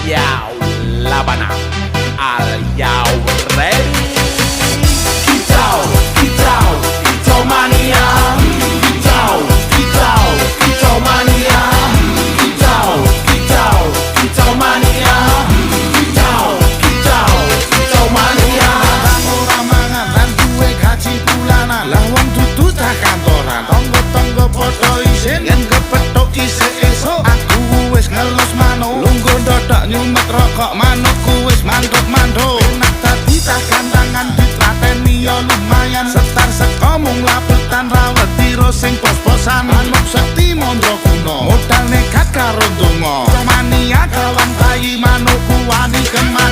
Yo, Labana, are you ready? Kicau, kicau, kicau mania. Kicau, kicau, kicau mania. Kicau, kicau, kicau mania. Kicau, kicau, kicau mania. Ora mangan lan duwe gaji bulanan. Lah wong dudu tak kantoran. Tonggo-tonggo padha isin yen kepethuk isih esuk. Aku wis ngelus manuk. Lungguh ndodok nyumet rokok manukku wis mantuk-mantuk. Enak dadi tak gantangan ditrateni yo lumayan. Setar seko mung laputan rawetiro sing pos-posan. Manuk sekti mondro kuno. Modal nekat karo donga. Mania kawan bayi manukku wani kemana.